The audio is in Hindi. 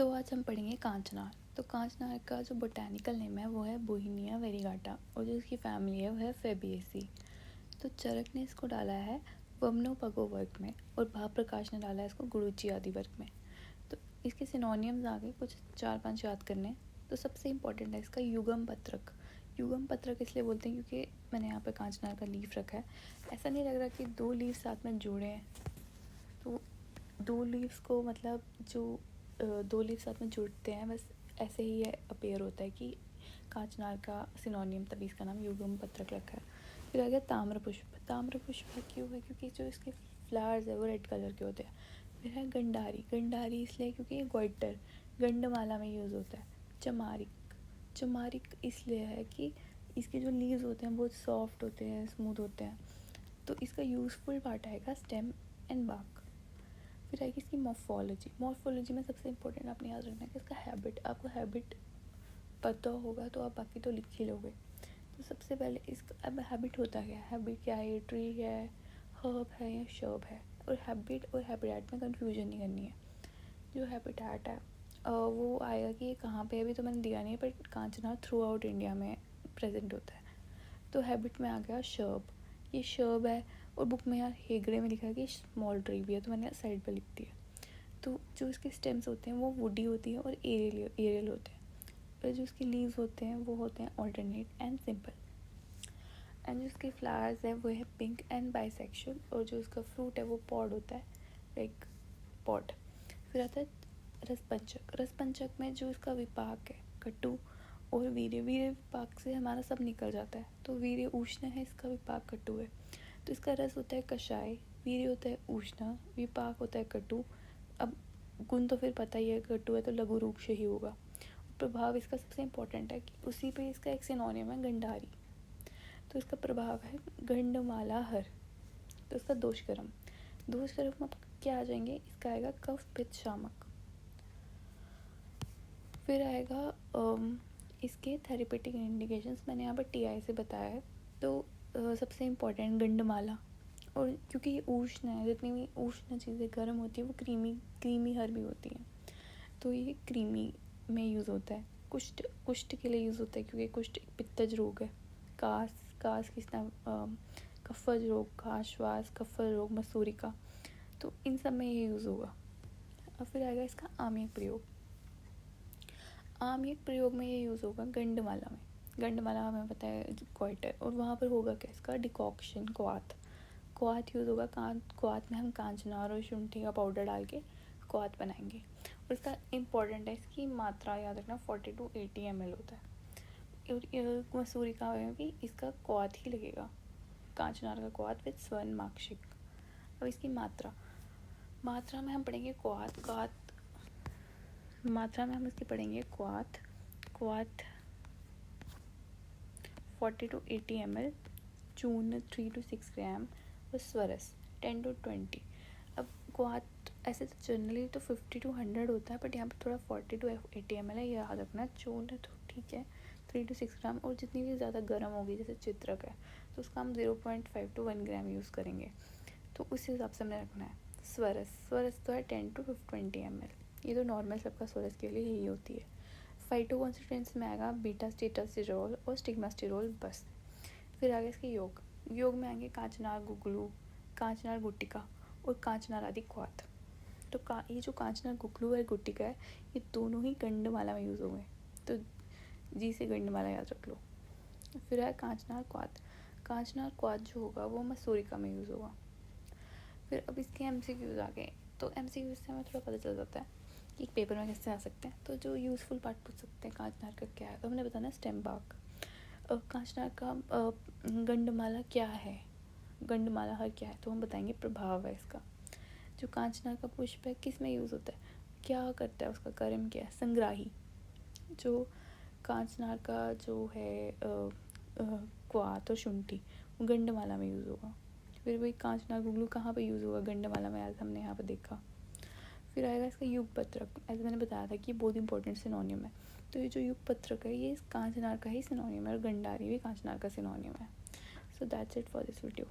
सो आज हम पढ़ेंगे कांचनार। तो कांचनार का जो बोटैनिकल नेम है वो है बुहिनिया वेरीगाटा और जो इसकी फैमिली है वो है फेबिएसी। तो चरक ने इसको डाला है वर्मनोपगो वर्ग में और भाप्रकाश ने डाला है इसको गुरुची आदि वर्ग में। तो इसके सिनोनियम्स आगे कुछ 4-5 याद करने। तो सबसे इम्पोर्टेंट है इसका युगम पत्रक। युगम पत्रक इसलिए बोलते हैं क्योंकि मैंने यहाँ पे कांचनार का लीफ रखा है। ऐसा नहीं लग रहा कि दो लीव साथ में जुड़े हैं, तो दो लीव्स को मतलब जो दो लीव साथ में जुड़ते हैं बस ऐसे ही है अपेयर होता है कि कांचनार का सिनोनियम, तभी इसका नाम युगम पत्रक रखा है। फिर आ गया ताम्रपुष्प। ताम्रपुष्प क्यों है? क्योंकि जो इसके फ्लावर्स है वो रेड कलर के होते हैं। फिर है गंडारी। गंडारी इसलिए क्योंकि ये ग्वाइटर गंडमाला में यूज़ होता है। चमारिक। चमारिक इसलिए है कि इसके जो लीव्स होते हैं बहुत सॉफ्ट होते हैं, स्मूथ होते हैं। तो इसका यूज़फुल पार्ट आएगा स्टेम एंड बाक। फिर आएगी इसकी मॉर्फोलॉजी। मॉर्फोलॉजी में सबसे इम्पोर्टेंट आपने याद रखना है कि इसका हैबिट। आपको हैबिट पता होगा तो आप बाकी तो लिख ही लोगे। तो सबसे पहले इसका अब हैबिट होता क्या है? हैबिट क्या है? ये ट्री है, हर्ब है या शर्ब है? और हैबिट और हैबिटेट में कंफ्यूजन नहीं करनी है। जो हैबिटेट है वो आएगा कि ये कहाँ पे, अभी तो मैंने दिया नहीं है, पर कांचनार थ्रू आउट इंडिया में प्रेजेंट होता है। तो हैबिट में आ गया शर्ब। ये शर्ब है और बुक में यार हेगड़े में लिखा है कि स्मॉल ट्री भी है, तो मैंने साइड पर लिख दिया। तो जो इसके स्टेम्स होते हैं वो वुडी होती है और एरियल होते हैं। और जो इसके लीव्स होते हैं वो होते हैं ऑल्टरनेट एंड सिंपल। एंड जो इसके फ्लावर्स है वो है पिंक एंड बाइसेक्शुअल। और जो इसका फ्रूट है वो पॉड होता है, लाइक पॉड। फिर आता है रसपंचक। रसपंचक में जो इसका विपाक है कटु और वीर्य। वीर्य विपाक से हमारा सब निकल जाता है। तो वीर्य उष्ण है, इसका विपाक कटु है। तो इसका रस होता है कषाय, वीर्य होता है उष्ण, विपाक होता है कटु। अब गुण तो फिर पता ही है, कटु है तो लघु रूप से ही होगा। प्रभाव इसका सबसे इम्पोर्टेंट है कि उसी पे इसका एक सिनोनियम है गंडारी। तो इसका प्रभाव है गंडमाला हर। तो इसका दोषकर्म। दोषकर्म में क्या आ जाएंगे? इसका आएगा कफ पित्त शामक। फिर आएगा इसके थेरेपेटिक इंडिकेशंस। मैंने यहाँ पर TI से बताया है। तो सबसे इम्पोर्टेंट गंडमाला। और क्योंकि ये उष्ण है, जितनी भी उष्ण चीज़ें गर्म होती है वो क्रीमी हर भी होती हैं, तो ये क्रीमी में यूज़ होता है। कुष्ठ के लिए यूज़ होता है क्योंकि कुष्ठ एक पित्तज रोग है। कास किसना कफज रोग, आश्वास कफज रोग, मसूरी का, तो इन सब में ये यूज़ होगा। और फिर आएगा इसका आम्यक प्रयोग। आम्यक प्रयोग में ये यूज़ होगा गंडमाला में। गंडमाला हमें पता है क्वाइटर, और वहाँ पर होगा क्या? इसका डिकॉक्शन क्वाथ यूज़ होगा। क्वाथ में हम कांचनार और शुंठी का पाउडर डाल के क्वाथ बनाएंगे। और इसका इम्पॉर्टेंट है, इसकी मात्रा याद रखना 40 to 80 ml होता है। और मसूरी का है कि इसका क्वाथ ही लगेगा, कांचनार का क्वाथ विद स्वर्ण माक्षिक। अब इसकी मात्रा में हम पढ़ेंगे मात्रा में हम इसकी पढ़ेंगे क्वाथ 40 to 80 ml, चूर्ण 3 to 6 ग्राम और स्वरस 10 to 20। अब क्वाथ ऐसे तो जनरली तो 50 to 100 होता है, बट यहाँ पर थोड़ा 40 to 80 ml है, याद रखना। चूर्ण तो ठीक है 3 to 6 ग्राम, और जितनी भी ज़्यादा गर्म होगी जैसे चित्रक है तो उसका हम 0.5 to 1 ग्राम यूज़ करेंगे, तो उस हिसाब से हमने रखना है। स्वरस तो है 10 to 20 ml। ये तो नॉर्मल सबका स्वरस के लिए यही होती है। फाइटो कॉन्स्टिट्यूएंट्स में आएगा बीटा स्टेटोस्टेरोल और स्टिग्मास्टेरोल बस। फिर आगे इसके योग में आएंगे कांचनार गुगलू, कांचनार गुट्टिका और कांचनार आदि क्वाथ। तो ये जो कांचनार गुगलू है, गुट्टिका है, ये दोनों ही गंडमाला में यूज़ होंगे, तो जी से गंडमाला याद रख लो। फिर है कांचनार क्वाथ जो होगा वो मसूरिका में यूज़ होगा। फिर अब इसके MCQs आ गए। तो MCQs से हमें थोड़ा पता चल जाता है कि पेपर में कैसे आ सकते हैं। तो जो यूज़फुल पार्ट पूछ सकते हैं कांचनार का क्या है, तो हमने बताना स्टेम बाक। कांचनार का गंडमाला क्या है, गंडमाला हर क्या है, तो हम बताएंगे प्रभाव है इसका। जो कांचनार का पुष्प है किस में यूज़ होता है, क्या करता है, उसका कर्म क्या है, संग्राही। जो कांचनार का जो है क्वाथ और शुंठी वो गंडमाला में यूज़ होगा। फिर वही कांचनार गुगलू कहाँ पे यूज़ होगा, गंडमाला में, आज हमने यहाँ पे देखा। फिर आएगा इसका युग पत्रक। ऐसे मैंने बताया था कि बहुत इंपॉर्टेंट सिनोनियम है। तो ये जो युग पत्रक है ये कांचनार का ही सिनोनियम है, और गंडारी भी कांचनार का सिनोनियम है। So that's it for this video.